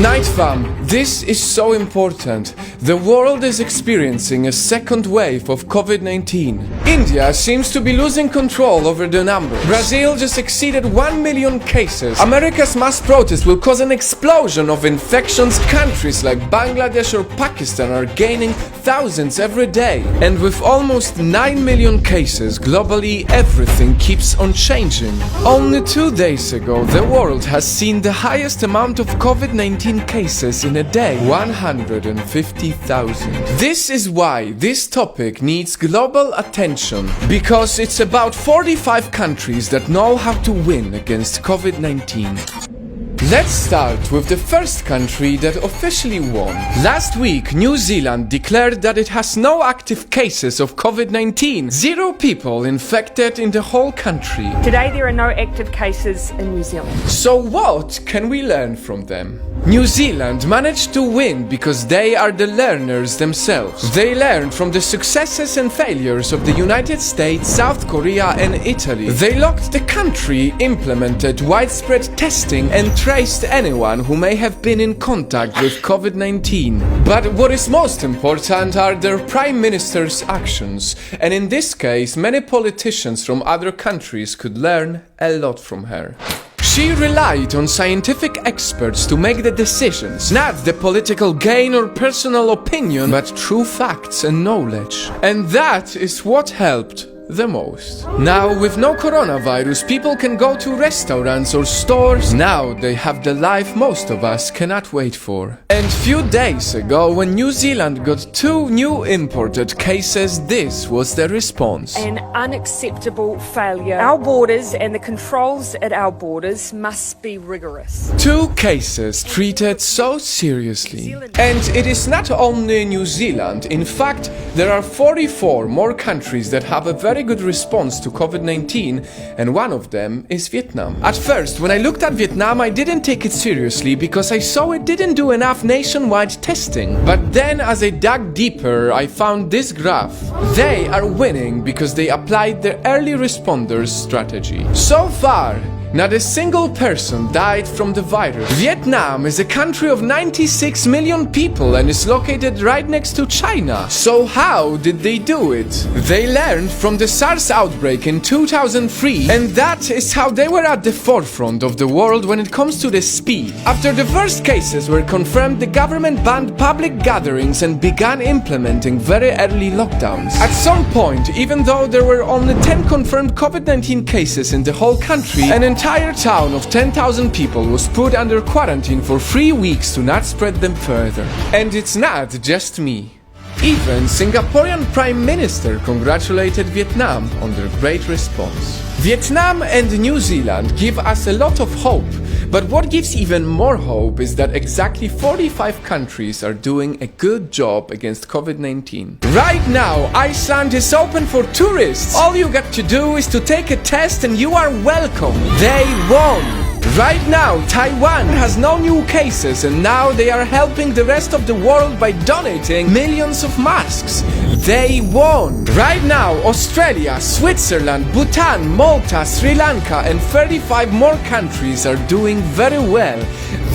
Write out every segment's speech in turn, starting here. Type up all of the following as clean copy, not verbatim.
NightFall, this is so important. The world is experiencing a second wave of COVID-19. India seems to be losing control over the numbers. Brazil just exceeded 1 million cases. America's mass protest will cause an explosion of infections. Countries like Bangladesh or Pakistan are gaining thousands every day. And with almost 9 million cases globally, everything keeps on changing. Only 2 days ago, the world has seen the highest amount of COVID-19 cases in a day, 150,000. This is why this topic needs global attention, because it's about 45 countries that know how to win against COVID-19. Let's start with the first country that officially won. Last week, New Zealand declared that it has no active cases of COVID-19. 0 people infected in the whole country. Today there are no active cases in New Zealand. So what can we learn from them? New Zealand managed to win because they are the learners themselves. They learned from the successes and failures of the United States, South Korea and Italy. They locked the country, implemented widespread testing and traced anyone who may have been in contact with COVID-19. But what is most important are their Prime Minister's actions. And in this case, many politicians from other countries could learn a lot from her. She relied on scientific experts to make the decisions, not the political gain or personal opinion, but true facts and knowledge. And that is what helped the most. Now, with no coronavirus, people can go to restaurants or stores. Now they have the life most of us cannot wait for. And few days ago, when New Zealand got 2 new imported cases, this was the response. An unacceptable failure. Our borders and the controls at our borders must be rigorous. 2 cases treated so seriously. And it is not only New Zealand. In fact, there are 44 more countries that have a very good response to COVID-19, and one of them is Vietnam. At first, when I looked at Vietnam, I didn't take it seriously because I saw it didn't do enough nationwide testing. But then as I dug deeper, I found this graph. They are winning because they applied the early responders strategy. So far, not a single person died from the virus. Vietnam is a country of 96 million people and is located right next to China. So how did they do it? They learned from the SARS outbreak in 2003, and that is how they were at the forefront of the world when it comes to the speed. After the first cases were confirmed, the government banned public gatherings and began implementing very early lockdowns. At some point, even though there were only 10 confirmed COVID-19 cases in the whole country, an entire town of 10,000 people was put under quarantine for 3 weeks to not spread them further. And it's not just me. Even Singaporean Prime Minister congratulated Vietnam on their great response. Vietnam and New Zealand give us a lot of hope, but what gives even more hope is that exactly 45 countries are doing a good job against COVID-19. Right now, Iceland is open for tourists. All you got to do is to take a test and you are welcome. They won! Right now, Taiwan has no new cases, and now they are helping the rest of the world by donating millions of masks. They won! Right now, Australia, Switzerland, Bhutan, Malta, Sri Lanka and 35 more countries are doing very well.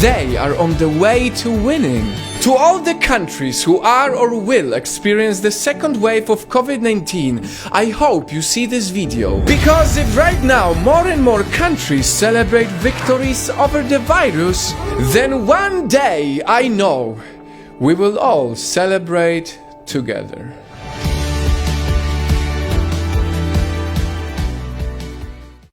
They are on the way to winning. To all the countries who are or will experience the second wave of COVID-19, I hope you see this video. Because if right now more and more countries celebrate victories over the virus, then one day, I know, we will all celebrate together.